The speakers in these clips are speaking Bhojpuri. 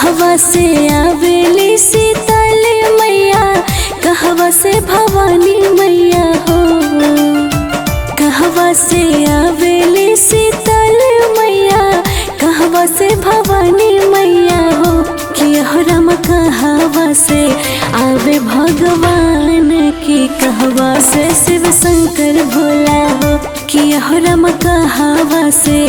कहवा से आवेली शीतल मैया, कहवा से भवानी मैया हो। कहवा से आवेली शीतल मैया, कहवा से भवानी मैया हो। किहरम कहवा से आवे भगवान की, कहवा से शिव शंकर भोला हो। किहरम कहवा से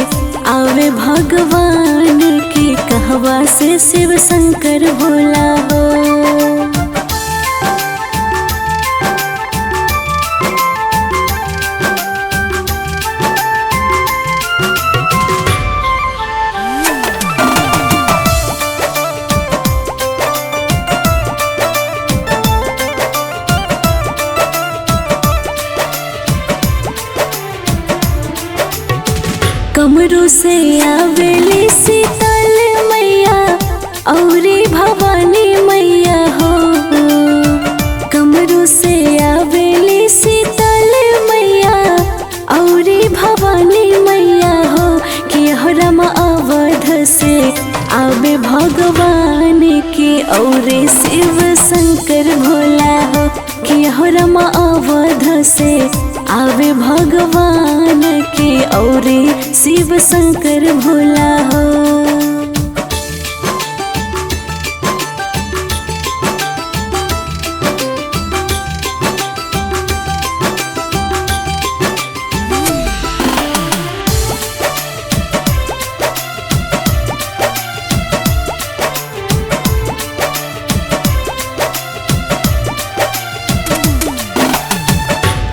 आवे भगवान की, कहवा से शिव शंकर भोला हो। कमरू से आवेली शीतल मैया औरी भवानी मैया हो। कमरू से आवेली शीतल मैया औरी भवानी मैया हो। किहरम अवध से आवे भगवान की, औरे शिव शंकर भोला हो। किहरम अवध से आवे भगवान की, औरे शिव शंकर भोला हो।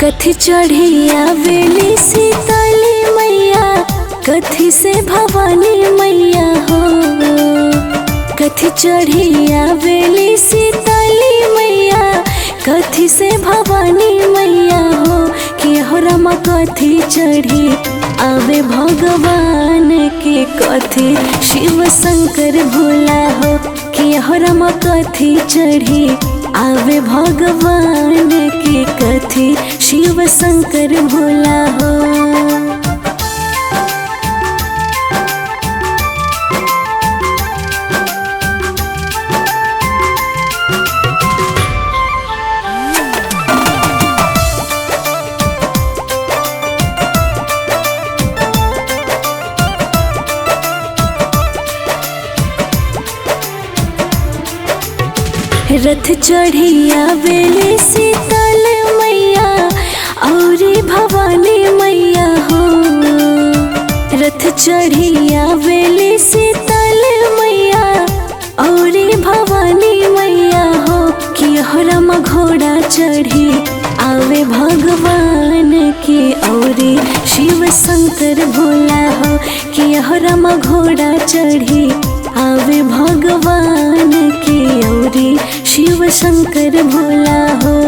कथी चढ़ी आवेली शीतल मैया, कथी से भवानी मैया हो। कथी चढ़ी आवेली शीतल मैया, कथी से भवानी मैया हो। किहरम कथी चढ़ी आवे भगवान के, कथी शिव शंकर भोला हो। किहरम कथी चढ़ी आवे भगवान के, कथी शिव शंकर भोला हो। रथ चढ़ी आवेली शीतल मैया औरी भवानी मैया हो। रथ चढ़ी आवेली शीतल मैया औरी भवानी मैया हो। किहरम घोड़ा चढ़ी आवे भगवान की, औरे शिव शंकर भोला हो। किहरम घोड़ा चढ़ी आवे भगवान की, औरे शिव शंकर भोला हो।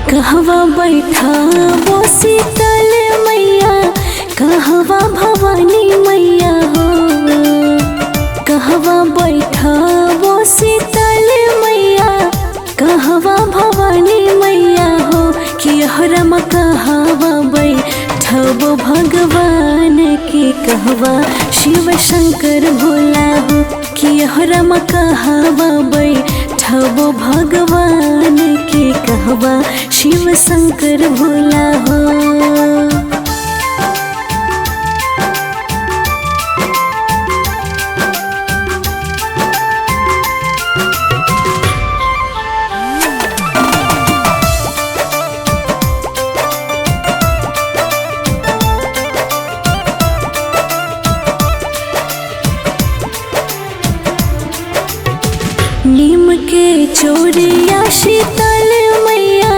कहवा बैठा वो शीतल मैया, कहवा भवानी मैया हो। कहवा बैठा वो शीतल मैया, कहवा भवानी मैया हो। किहरम कहवा बैठब भगवान की, कहवा शिव शंकर भोला हो। किहरम कहवा बैठब भगवान की, कहवा शिव शंकर भोला हो। नीम के चोरिया शीतल मैया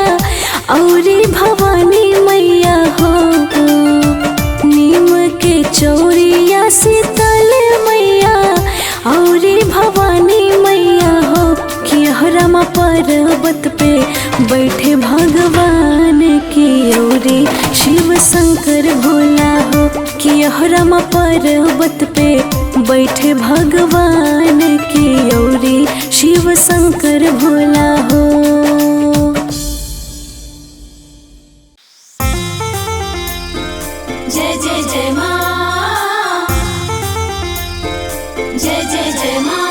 औरी भवानी मैया हो। नीम के चोरिया शीतल मैया औरी भवानी मैया हो। किहरम रमा पर्वत पे बैठे भगवान की ओरे शिव शंकर भोला हो। कि रमा पर्वत पे बैठे भगवान की ओरे शिव शंकर भोला हो। जय जय जय माँ, जय जय जय माँ।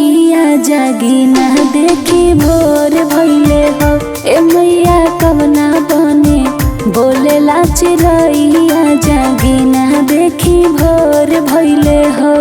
चिरैया जागी ना देखी भोर भइले हो। ए मैया कवना बने बोलेला चिरैया जागी ना देखी भोर भइले हो।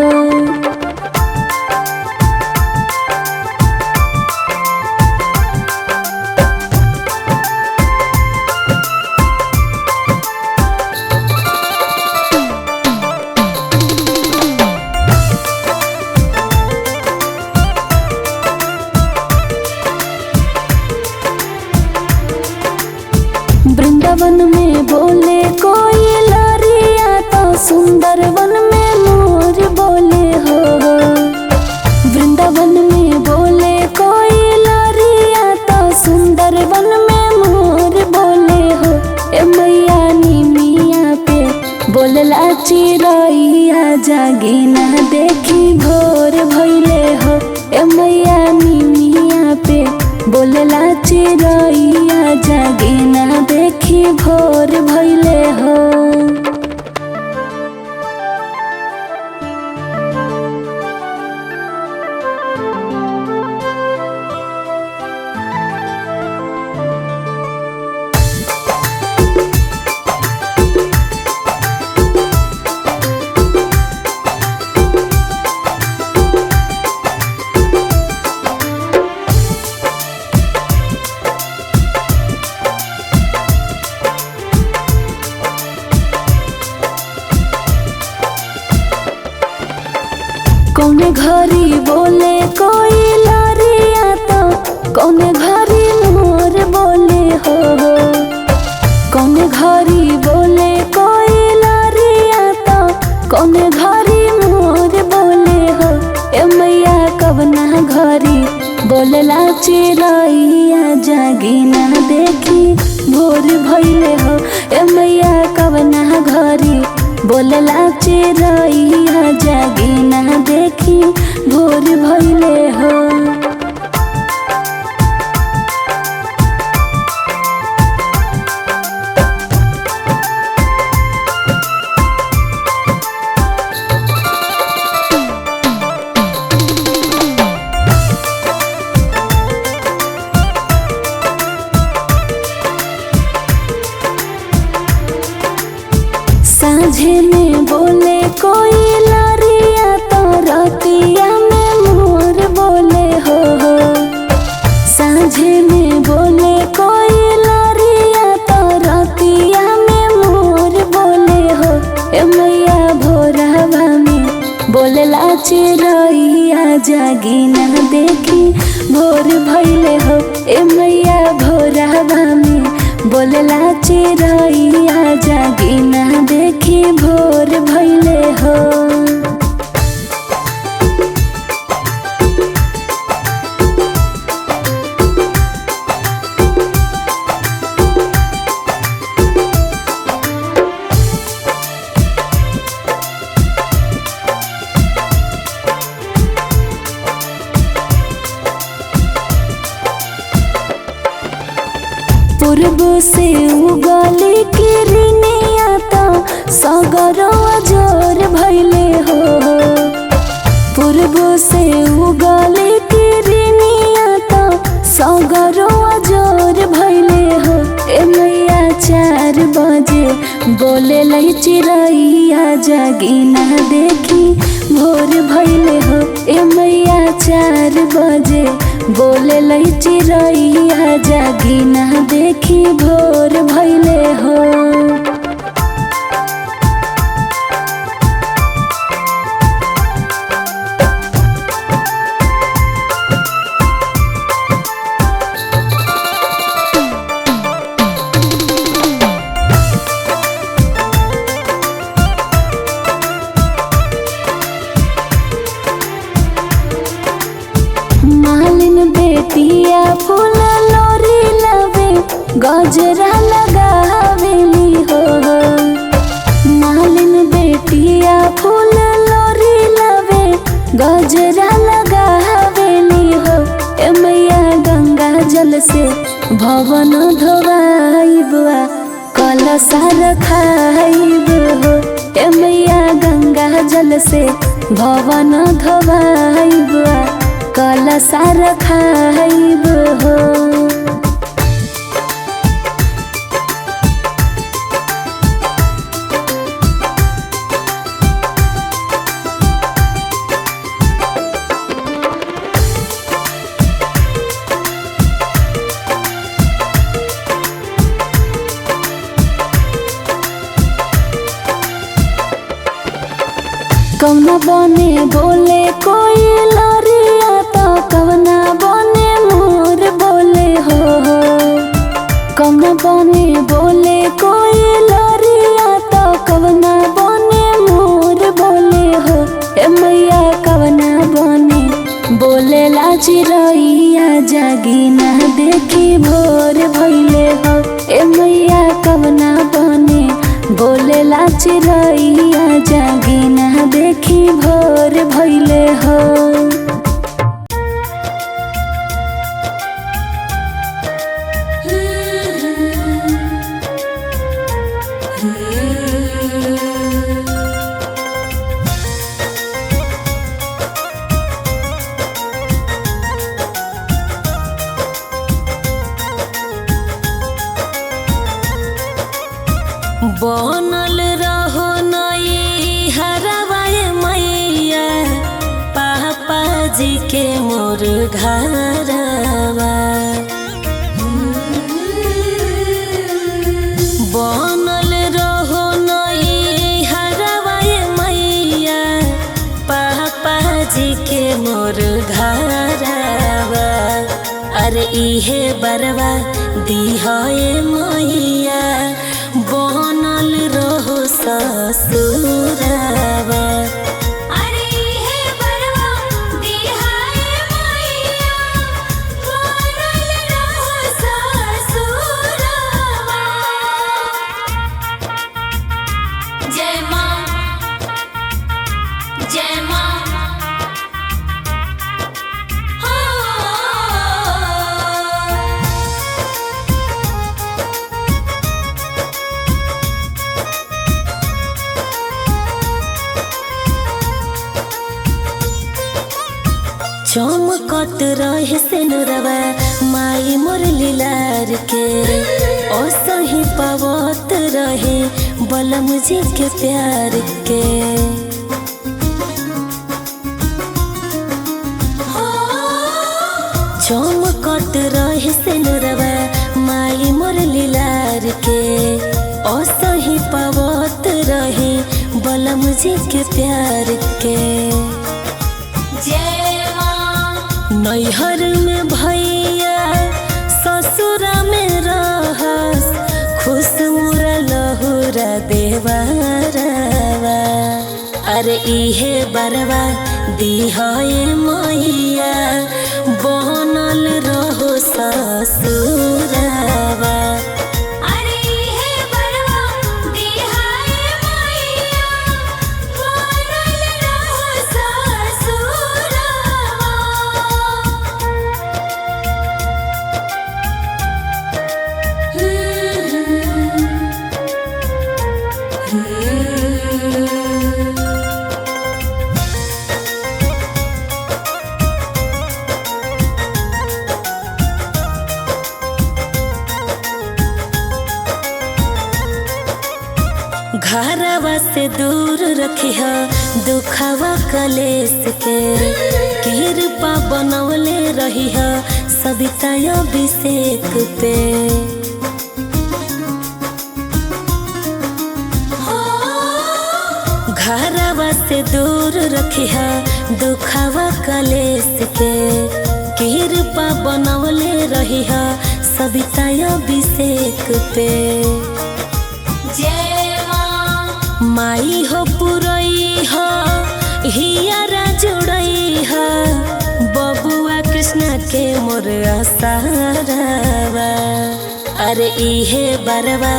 वृंदावन में बोले कोई लरिया तो सुंदर वन में मोर बोले हो। वृंदावन में बोले कोई लरिया तो सुंदर वन में मोर बोले हो। ए मैया निमिया पे बोलला चिरैया जागी ना देखी भोर भइले हो। ए मैया निमिया पे बोलला चिरैया जागी ना देखी भोर भइले हो। कौने घरी बोले कोई लरिया तो कौने घरी मोर बोले हो। कौने घरी बोले कोई लरिया तो कौने घरी मोर बोले हो। ए मैया कवना घरी बोलला चिरैया जागी ना देखी भोर भइले हो। ए मैया कवना घरी बोलला चिरैया जागी ना देखी भोर भइले हो। साँझे में बोले कोई लरिया तो रतिया में मोर बोले हो। साँझे में बोले कोई लरिया तो रतिया में मोर बोले हो। ए मैया भोरवा में बोलला चिरैया जागी ना देखी भोर भइले हो। ए मैया भोरवा में बोलला चिरैया जागी ना देखी भोर भइले हो। पूर्व से उगली किरनिया तो सगरवा जोर भइले हो। पूर्व से उगली किरनिया तो सगरवा जोर भइले हो। ए मैया 4 बजे बोले लै चिरैया जागी ना देखी भोर भइले हो। ए मैया 4 बजे बोले लै चिरैया जागी ना देखी भोर भइले हो। मालिन बेटिया फूल लोरी लवे गजरा लगावेली हो। मालिन बेटिया फूल लोरी लवे गजरा लगावेली हो। ए मैया गंगा जल से भवन धोवाइब कलशा रखाइब हो। ए मैया गंगा जल से भवन धोवाइब कलशा रखाइब हो। कौना बने बोले कोई लरिया तो कौना बने मोर बोले हो। कौना बने बोले कोई लरिया तो कौना बने मोर बोले हो। ए मैया कौना बने बोले ला चिरैया जागी ना देखी भोर भइले हो। ए मैया कौना बने बोले ला चिरैया जागी ना देखी भोर भइले हो। बनल रहो नई हरवाए मैया पापा जी के मोर घरवा। बनल रहो नई हरवाए मैया पापा जी के मोर घरवा। अरे इहे बरवा दिहाए मैया बनल रहो ससुरवा। अरे हे बरवा दिहाए मैया बनल रहो ससुरवा। जय माँ जय माँ चमकत रहे सिनुरवा माई मोर लीलार के। असही पावत रहे बलम जी के प्यार के। चमकत रहे सिनुरवा माई मोर लीलार के। असही पावत रहे बलम जी के प्यार के। नैहर में भैया ससुरा में रहस खुश मुरा लहुरा देवरवा। अरे इहे बरवा दिहाए मैया बनल रहो ससुरवा। घरवा से दूर रखिह दुखवा कलेस के। कृपा बनवले रहिह सविता अभिषेक पे। घरवा से दूर रखिह दुखवा कलेस के। कृपा बनवले रहिह सविता अभिषेक पे। माई हो पुरई हो हियारा जुड़ई हो बबुआ कृष्ण के मोर आसारवा। अरे इहे बरवा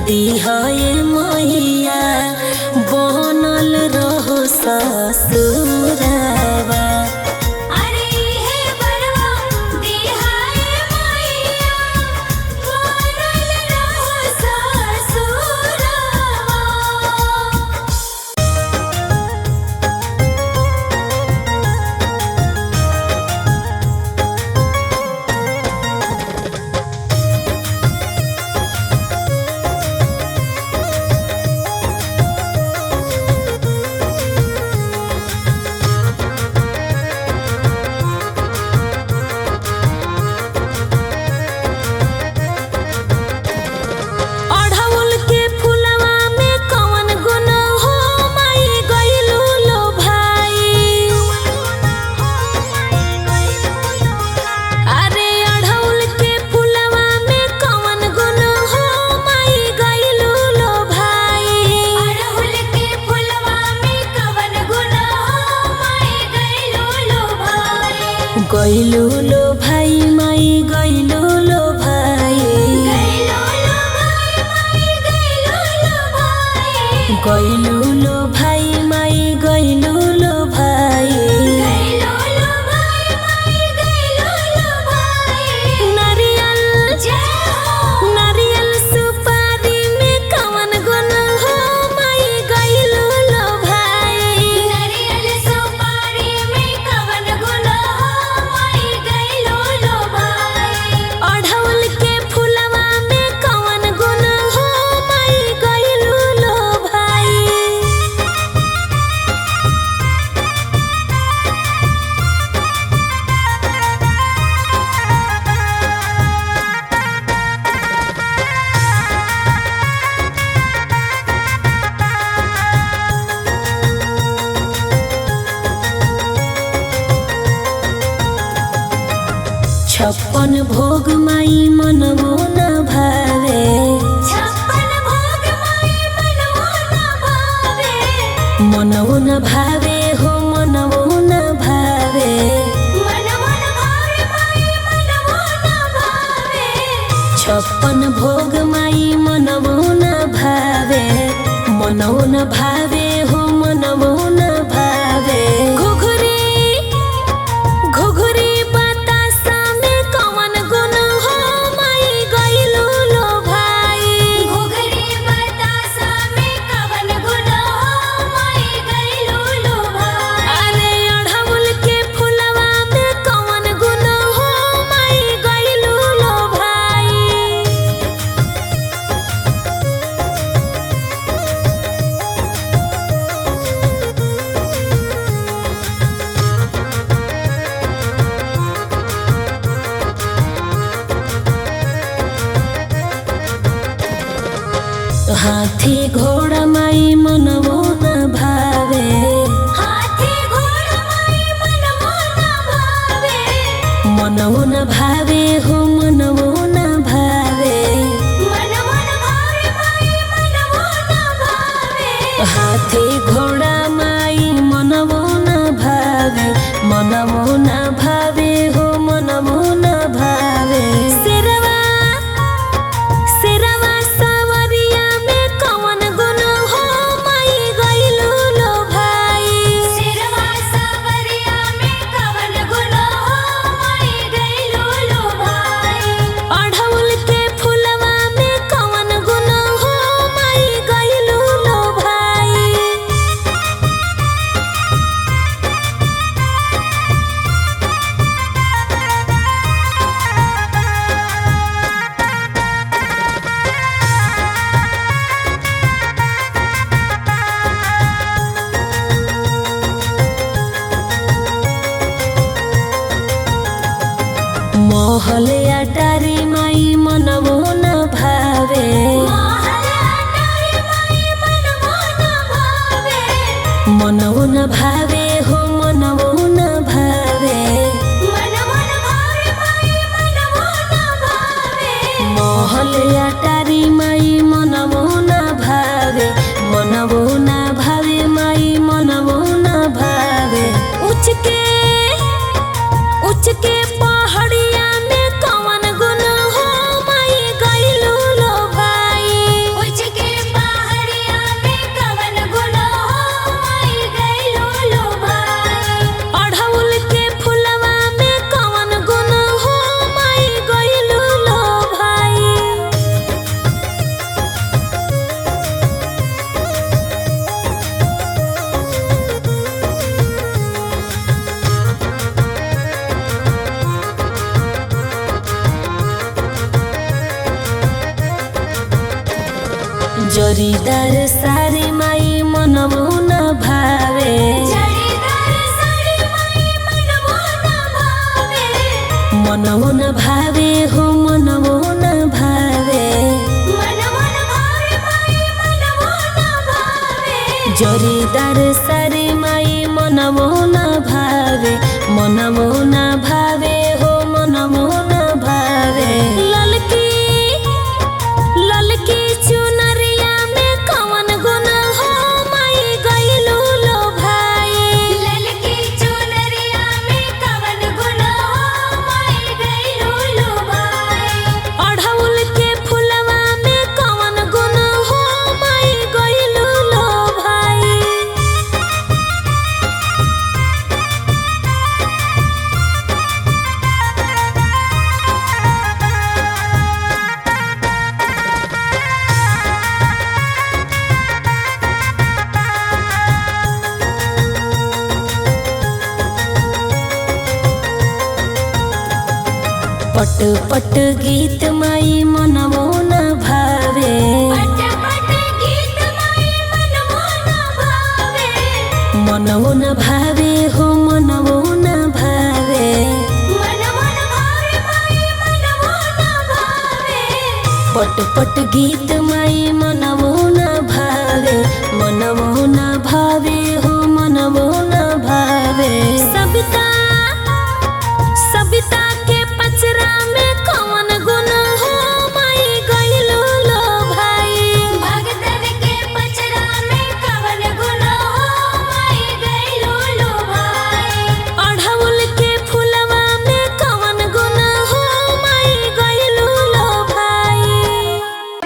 दिहाए मैया बनल रहो ससुरवा। गइलु लो भाई माई गइलु लो भाई गइलो लो भाई माई गइलो लो भाई गइलु लो भाई माई गइलु लो भाई गइलो लो भाई माई गइलो लो भाई नारियल जय हो नारियल सुपारी में कवन गुण हो माई गइलु लो भाई नारियल सुपारी में कवन गुण हो माई गइलो लो भाई अढ़ौल के फुलवा में कवन गुण हो माई गइलु लो भाई छप्पन भोग माई मनमो न भावे छप्पन भोग माई मनमो न भावे मनमो न भावे हो मनमो न भावे मनमो न भावे माई मनमो न भावे छप्पन भोग माई मनमो न भावे मनमो न भावे हो मनमो न भावे घुघुरी घुघुरी बतासा में कवन गुण हो माई गइलु लो भाई घुघरी बतासा में कवन गुण हो माई गइलो लो भाई अरे अढ़ौल के फुलवा में कवन गुण हो माई गइलु लो भाई हाथी घोड़ा माई मनमो न भावे हाथी घोड़ा माई मनमो न भावे मनमो न भावे हो मनमो न भावे मनमो न भावे माई मनमो न भावे हाथी घोड़ा माई मनमो न भावे मनमो न भावे हो मनमो न भावे सिरवा सिरवा सवरिया में कवन गुण हो माई गइलु लो भाई सिरवा सावरिया में कवन गुण हो माई गइलो लो भाई अढ़ौल के फुलवा में कवन गुण हो माई गइलु लो भाई महल अटारी माई मनमो न भावे महल अटारी माई मनमो न भावे मनमो न भावे हो मनमो न भावे मनमो न भावे माई मनमो न भावे महल अटारी माई मनमो न भावे मनमो न भावे माई मनमो न भावे उच के पहाड़िया में कवन गुण हो माई गइलु लो भाई उच के पहाड़िया में कवन गुण हो माई गइलो लो भाई अढ़ौल के फुलवा में कवन गुण हो माई गइलु लो भाई जरीदार सारी माई मनमो न भावे जड़ीदार साड़ी माई मनमो न भावे मनमो न भावे हो मनमो न भावे मनमो न भावे माई मनमो न भावे जरीदार सारी माई मनमो न भावे मनमो न भावे हो मनमो न भावे ललकी ललकी चुनरिया में कवन गुण हो माई गइलु लो भाई ललकी चुनरिया में कवन गुण हो पट पट गीत माई मनमो न भावे पट पट गीत माई मनमो न भावे मनमो न भावे हो मनमो न भावे मनमो न भावे माई मनमो न भावे पट पट गीत माई मनमो न भावे मनमो न भावे हो मनमो न भावे सबिता सबिता के पचरा में कौन गुण हो माई गइलो लो भाई भगतन के पचरा में कवन गुण हो माई गइलो लो भाई अढ़उल के फुलवा में कौन गुण हो माई गइलो लो भाई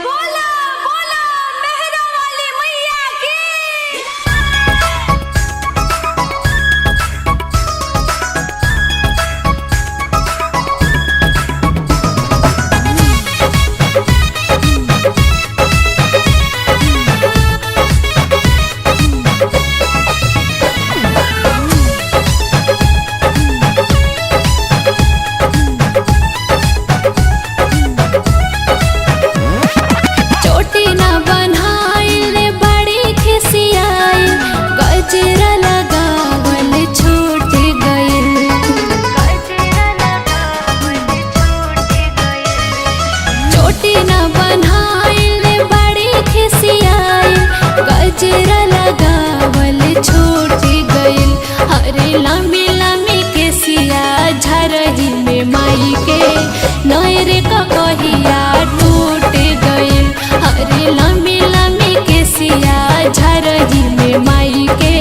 बोला बोला मेहरा वाली मैया की चोटी ना बनाइल बड़ी खिसियाई गजरा लगावल छूट गइल चोटी ना बनाइल बड़ी खिसियाई गजरा लगावल छूट गइल अरे लम्बी लम्बी केसिया झरही में माई के नैर कहिया टूट गइल अरे लम्बी लम्बी केसिया झरही में माई के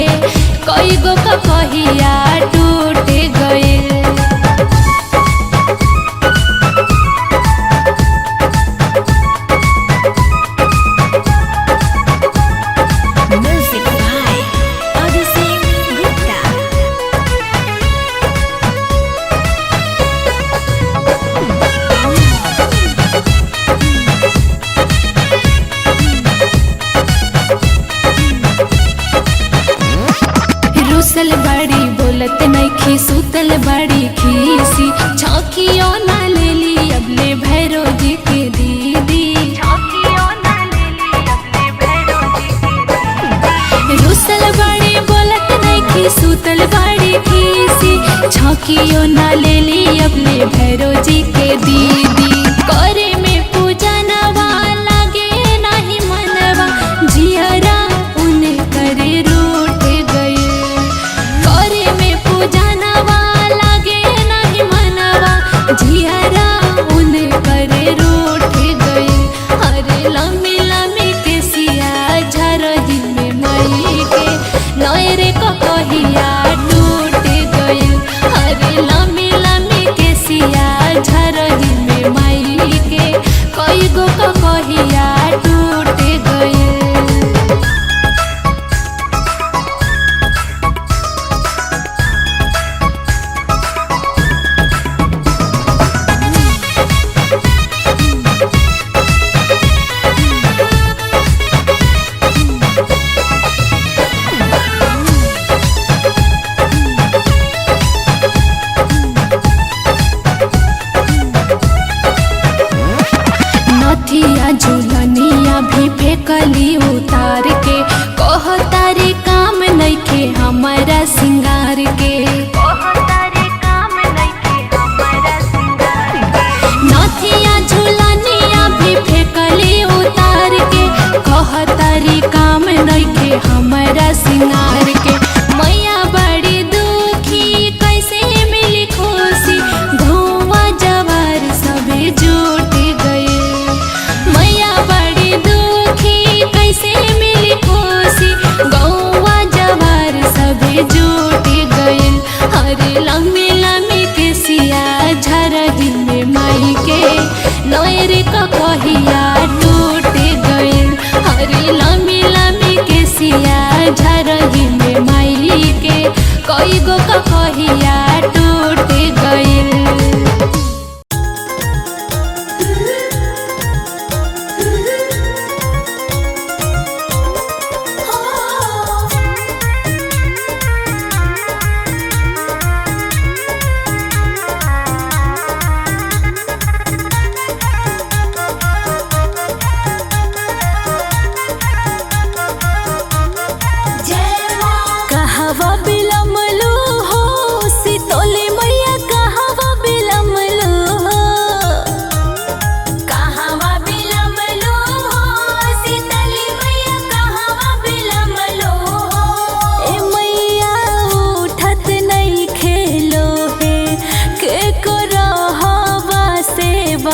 कई गो कहिया टूट गइल म्यूजिक बाय अभिषेक गुप्ता रुसल बड़ी बोलत नइखी सुतल बड़ी खीसी छकियो ना लेली अबले भैरो जी के दीदी रुसल बड़ी बोलत नइखी सुतल बड़ी खीसी छकियो ना लेली अबले भैरो जी के दीदी करे में पूजा नवा लागे नाही मनवा जियरा उन्हें करे रूठ गए करे में पूजा नवा लागे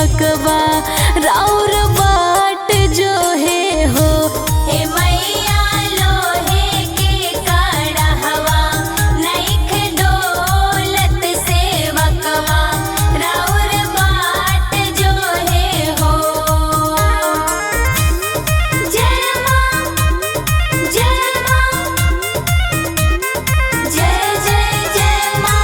सेवकवा राउर बाट जो है हो। हे मैया लोहे के कड़हवा नइख डोलत सेवकवा राउर बाट जो है हो। जय माँ जय माँ जय जय जय माँ।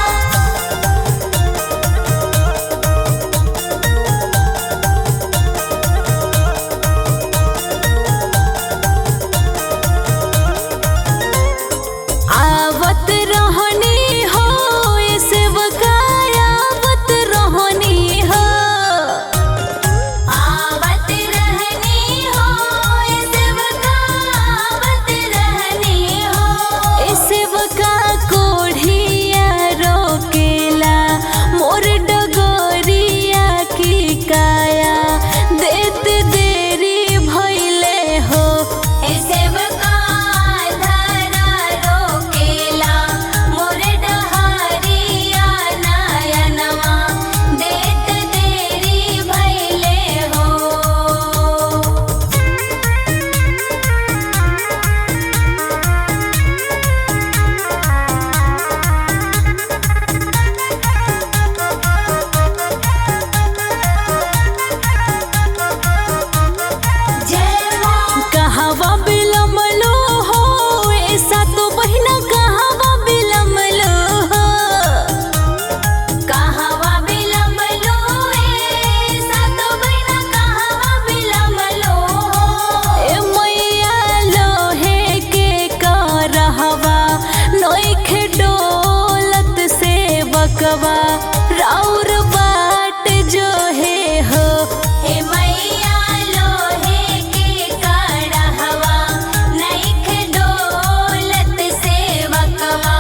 आवत रहनी हो ये सेवका आवत रहनी हो। आवत रहनी हो ये सेवका आवत रहनी हो। ए सेवका कोढ़िया रोकेला मोर डगोरिया की काया देत देरी भइले हो। हे सेवका धरा रोकेला मोर डहरिया नयनवा देत देरी भइले हो। जय माँ कहवा बिलमलो हो ऐसा तो बहिना कहवा बिलमलो हो। कहवा बिलमलो सातो बहिना कहवा बिलमलो। ए मैया लोहे के करहवा नइख डोलत सेवकवा राउर बाट जो है हो। हे मैया लोहे के कड़हवा नइख डोलत सेवकवा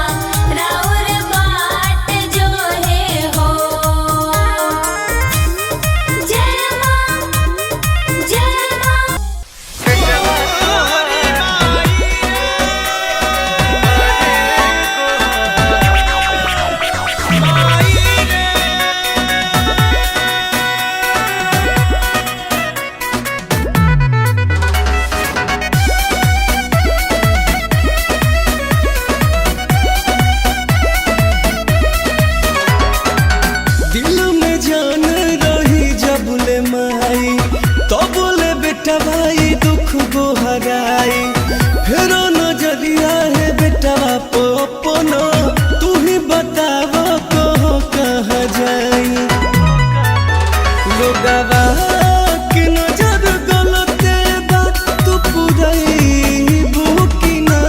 राउर बाट जो है हो। जय माँ जय माँ। दिल में जान रही जबले माई तो बोले बेटा भाई दुख गो हराई। फेरो नजरिया है बेटा बाप अपना तू ही बताव कहो कहाँ जाई। लोगवा के नजर गलत बा तू पुरई बुकी ना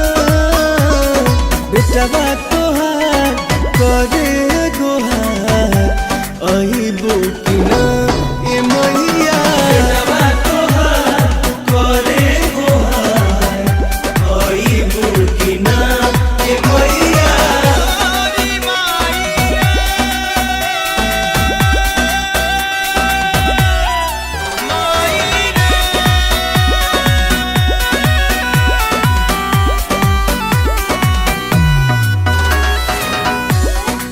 बेटा बा तोहार करे गोहार अही बुकी ना ए मैया बेटा तोहार करे गोहार अही बुकी ना ए मैया।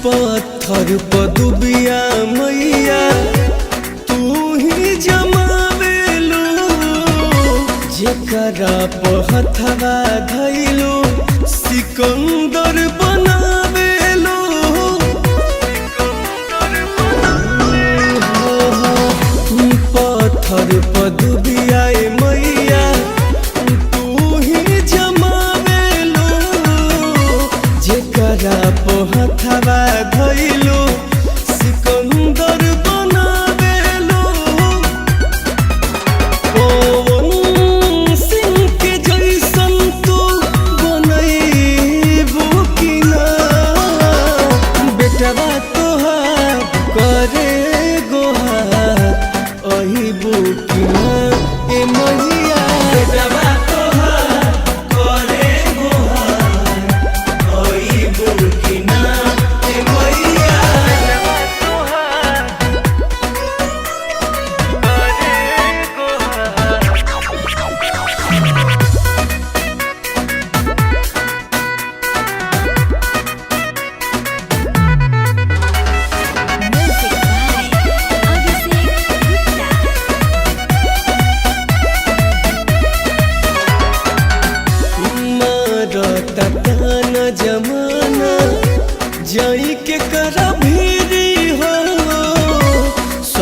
पत्थर पदुबिया मैया तू ही जमावेलू जेकरा पहथवा धैलू सिकंदर बनावेलू। पत्थर पदुबिया मैया तू ही जमावेलू जेकरा पहथवा धैलू सिकंदर बनावेलू। पवन सिंह के जैसन तू बनैबू की ना बेटवा तोहार करे गोहार अही बुकी ना।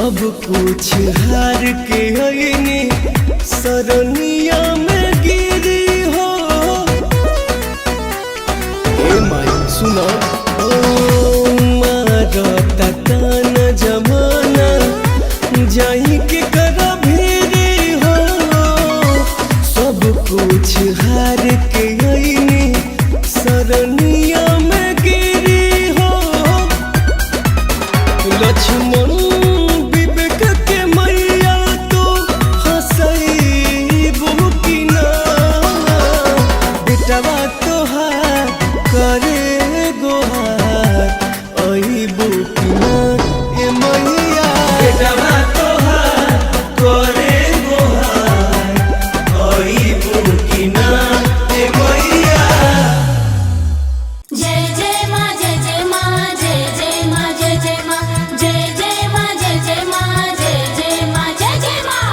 सब कुछ हार के आईनी सरनिया में गिरी हो। ए माई सुना मारता ताना जमाना जाई के करा भेरी हो। सब कुछ हार के आईनी सरनिया में गिरी हो। लक्ष्मण विवेक के मैया तो हंसैबू की ना। बेटवा तोहार करे गोहार अइबू की ना ए मैया। बेटवा तोहार करे गोहार अइबू की ना ए मैया। जय जय माँ जय जय माँ जय जय माँ जय जय माँ जय जय माँ जय जय माँ जय जय माँ जय जय माँ।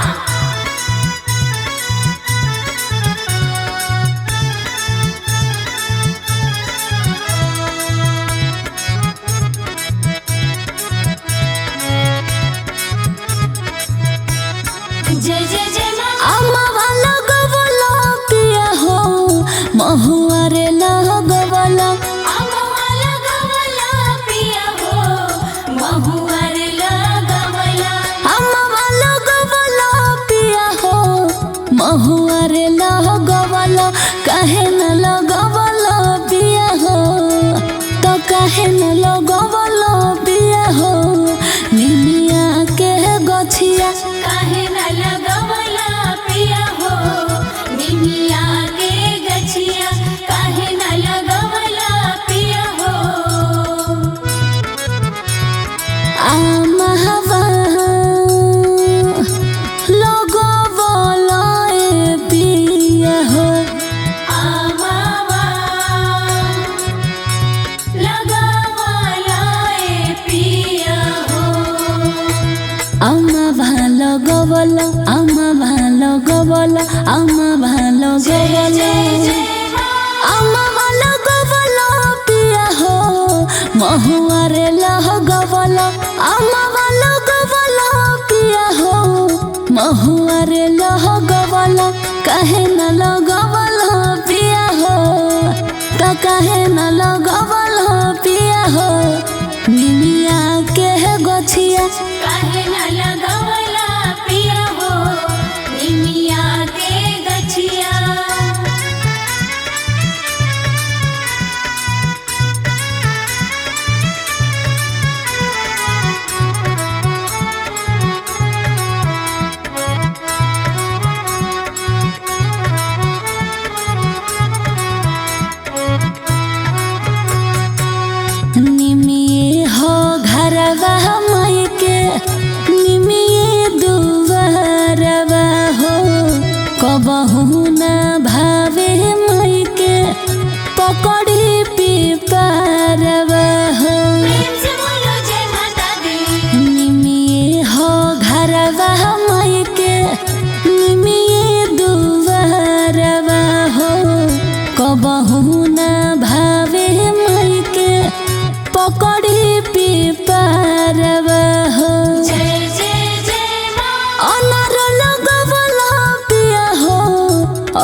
जय जय जय माँ। अम्मा वाला गवला पिया हो महुआ रे लगवला। अम्मा लगवला पिया हो महुआ रे लगवला। अम्मा वाला गवला पिया हो महुआ रे लगवला। काहे न लगवला पिया हो तो काहे न लगवला पिया हो। निमिया के गछिया काहे न लगवला पिया हो निमिया के गछिया। काहे न लगवला पिया हो। आमहवा लगवला ए पिया हो। आमावा लगवला ए पिया हो। अम्मा भालो गवला अम्मा भालो गवला अम्मा भालो जय गवला। जय जय माँ। अम्मा भालो गवला पिया हो महुआ रे लगवला। अम्मा भालो गवला पिया हो महुआ रे लगवला। काहे न लगवला पिया हो तो काहे न लगवला पिया हो। निमिया के गछिया काहे न लगवला पिया हो निमिया के गछिया। निमिये हो घरवा माई के निमिये दुआरवा हो। कबहू न भावे माई के पकड़ी पिपारवा हो। प्रेम से बोलो जय माता दी। निमिये हो घरवा माई के निमिये दुआरवा हो। कबहू न भावे माई के पकड़ी पिपारवा हो। जय जय जय माँ। अनार लगवला पिया हो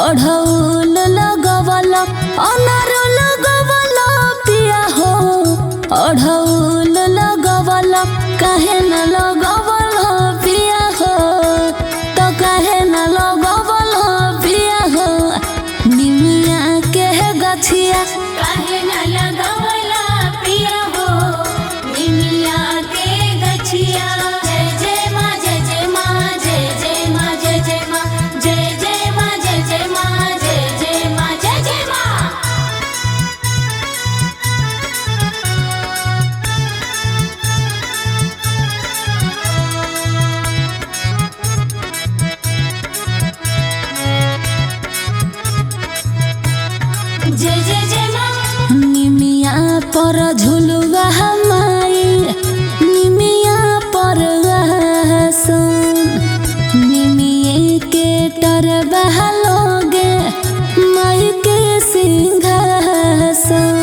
अढ़ौल लगवला। अनार लगवला पिया हो अढ़ौल लगवला। काहे न लगवला पिया हो तो काहे न लगवला पिया हो। निमिया के गछिया काहे न लगवला पिया हो निमिया के गछिया। जय जय माँ जय जय माँ जय जय माँ जय जय माँ जय जय माँ जय जय माँ जय जय माँ जय जय माँ। जय जय जय माँ। निमिया पर झुलुआ माई निमिया पर आसन। निमिये के टरबा लोगे माई के सिंहासन।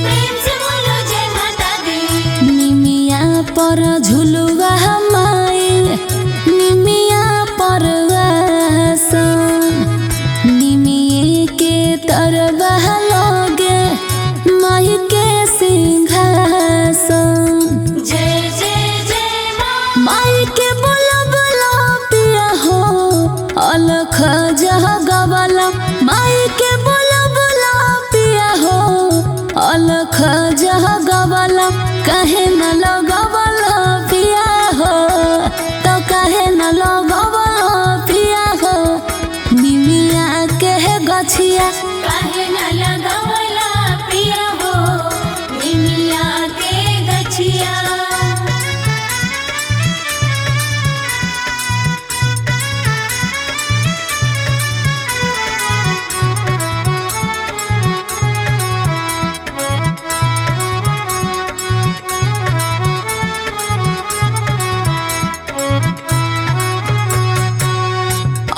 प्रेम से बोलो जय माता दी। निमिया पर झुलुआ माई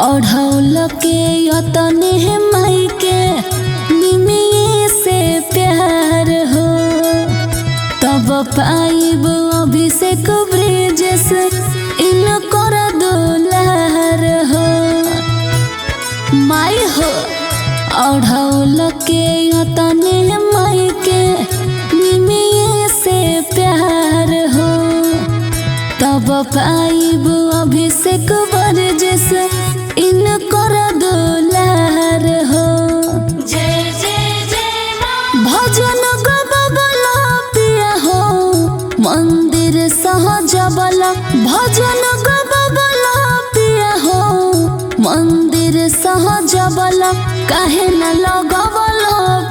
ओढ़ौल के यतने माई के निमिये से प्यार हो तब पाइब अभिषेक ब्रिजेश इन कर दुलार हो माई हो ओढ़ौल के यतने माई के निमिये से प्यार हो तब पाइब अभिषेक ब्रिजेश इन कर दुलार हो जय जय जय माँ भजन गबला पिया हो मंदिर सहजबल भजन गबला पिया हो मंदिर सहजबल काहे न लगबल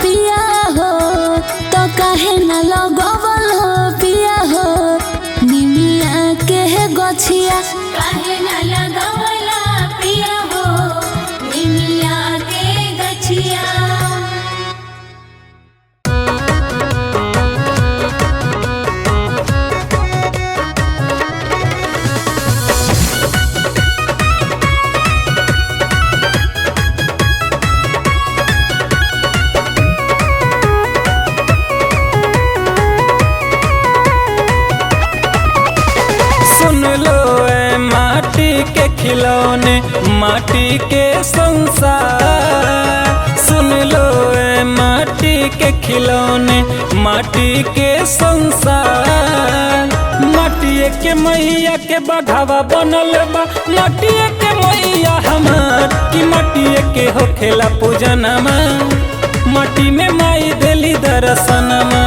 पिया हो तो काहे न लगबल पिया हो निमिया के गछिया काहे न लगावला पिया हो निमिया के गछिया। सुन लो ए माटी के खिलौने माटी के संसार सुन लो ए माटी के खिलौने माटी के संसार माटिए के मैया के बघावा बनल बा माटिए के मैया हमार कि माटिए के होखेला पूजनमा माटी में माई देली दर्शनमा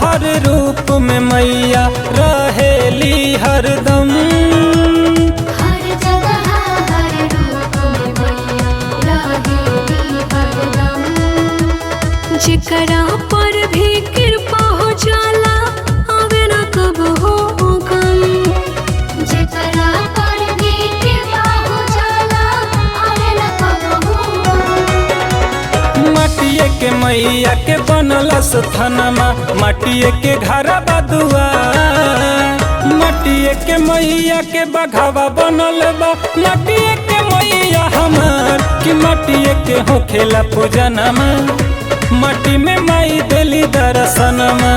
हर रूप में मैया रहेली हरदम हर जगह हर रूप में मैया रहेली हरदम जेकरा पर भी कृपा हो जाला आवे न कब हो गम जेकरा पर भी कृपा हो जाला आवे न कब हो। माटिए के मैया के बनल स्थानमा माटिए के घर बदुआ माटिए के मैया के बघावा बनल बा माटिए के मैया हमार कि माटिए के होखेला पूजनमा माटी में माई देली दर्शनमा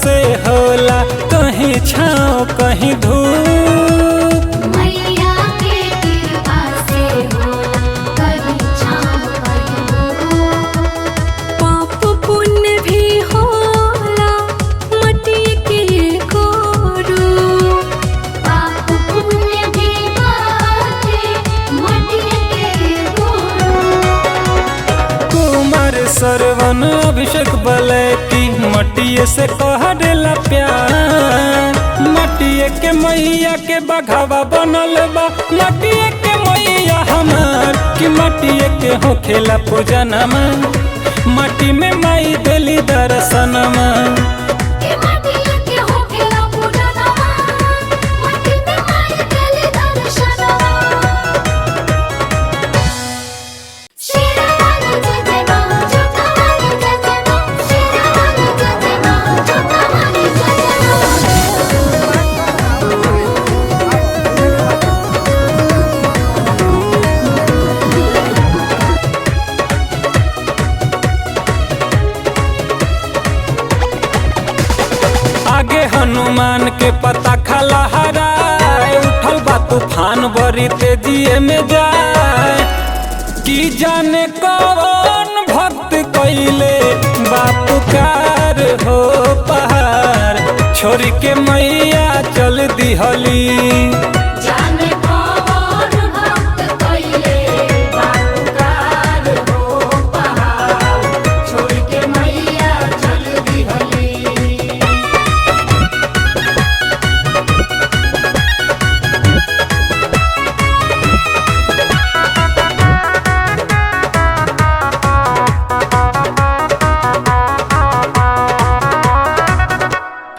से होला कहीं छाँव कहीं धूप मैया के कृपा से होला कहीं छाँव कहीं धूप पाप पुण्य भी होला मटी के गोरू पाप पुण्य भी बाटे मटी के गोरू कुमार सरवन अभिषेक बलैती मटिए से कह देला प्यार मटिए के मैया के बघावा बनल बा मटिए के मैया हमार कि मटिए के होखेला पूजनमा माटी में माई देली दर्शनमा आगे हनुमान के पता खला हराए उठल बा तूफान बड़ी तेजी में जाए की जाने कौन भक्त कइले बापुकार हो पहाड़ छोड़ के मैया चल दिहली। जाने कौन भक्त कइले बापुकार हो पहाड़ छोड़ के मैया चल दिहली।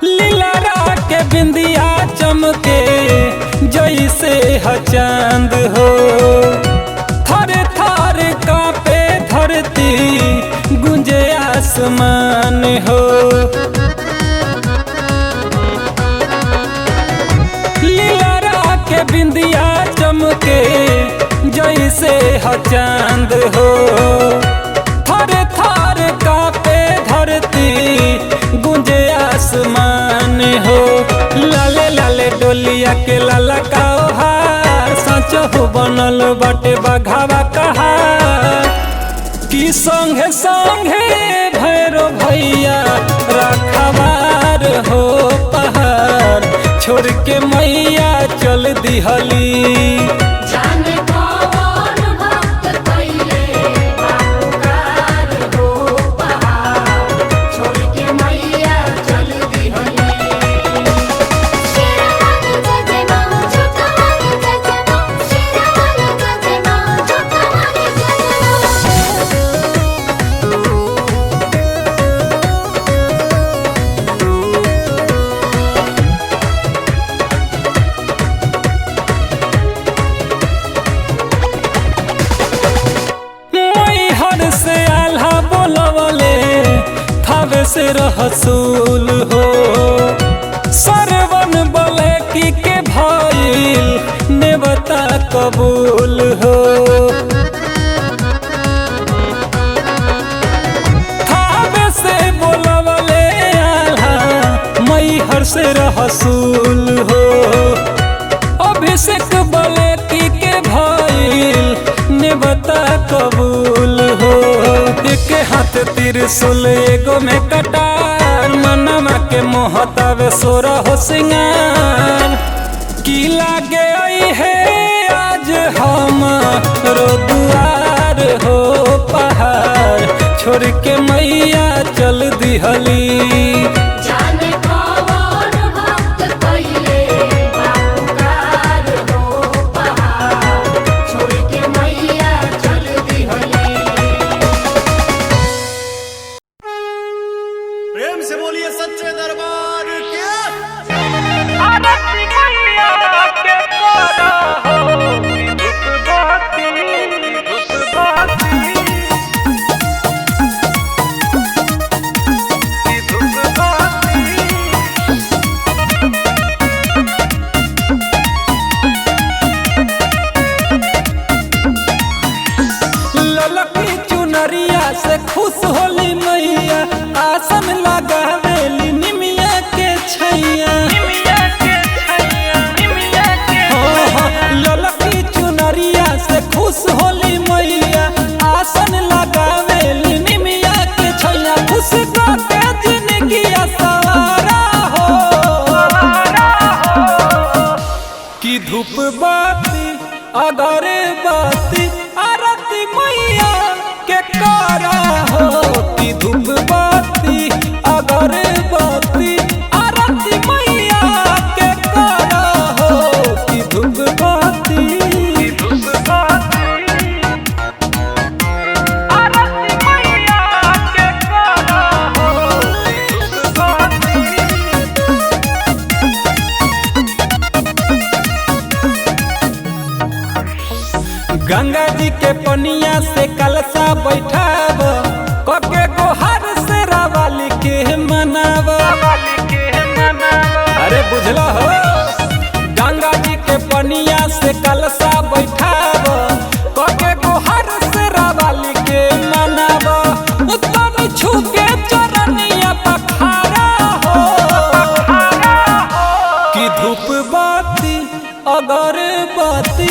लीला के बिंदिया चमके जैसे ह चांद हो थर थर कांपे धरती गुंजे आसमान हो। लीला के बिंदिया चमके जैसे ह चांद हो थर थर कांपे धरती गुंजे आसमान हो। लाले लाले डोलिया के लाला का हार सच हो बनल बाटे बघावा कहार की संगे संगे भैरो भैया रखवार हो पहाड़ छोड़ के मैया चल दिहली। जाने कौन भक्त कइले बापुकार हो पहाड़ छोड़ के मैया चल दिहली। शेरवानी जय मां छोटवानी जय मां शेरवानी जय मां छोटवानी मैहर से आल्हा बोलवले थावे से रहसूल हो सरवन बोले के भइल नेवता कबूल हो। थावे से बोलवले आल्हा मैहर से रहसूल हो अभिषेक बोले के भइल नेवता कबूल हो। एक हाथ त्रिशूल एगो में कटार मनमा के मोहतावे सोरा हो सिंगार की लागे आई है आज हम रो दुआर हो पहाड़ छोड़ के मैया चल दिहली। जाने कौन भक्त कइले बापुकार हो पहाड़ छोड़ के मैया चल दिहली। प्रेम से बोलिए सच्चे दरबार के। ललकी चुनरिया से खुश होली मैया आसन लगावेली निमिया के छैया। ललकी चुनरिया से खुश होली मैया आसन लगावेली निमिया के छैया। खुश के जिंदगी सवारा हो कि धूप बाती अगरे बाती आरती मैया के करा हो कि धूप बाती अगरे बाती आरती मैया के करा हो कि धूप बाती आरती मैया के करा हो कि धूप बाती। गंगा जी के पनिया से कलशा बैठाब कके गोहर से रावाली के मनाब। अरे बुझला हो गंगा जी के पनिया से कलशा बैठाब कके गोहर से रावाली के मनाब। उत्तर छू के चरनिया पखारा हो कि धूप बाती अगरबत्ती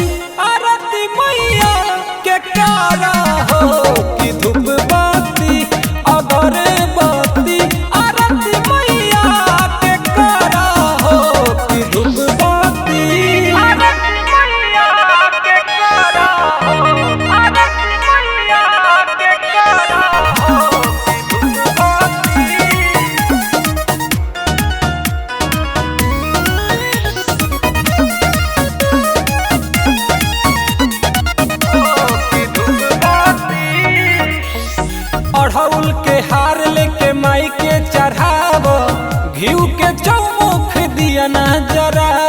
आरती मैया के करा हो कि माई के चढ़ावो घीव के चौमुख दिया ना जरावो।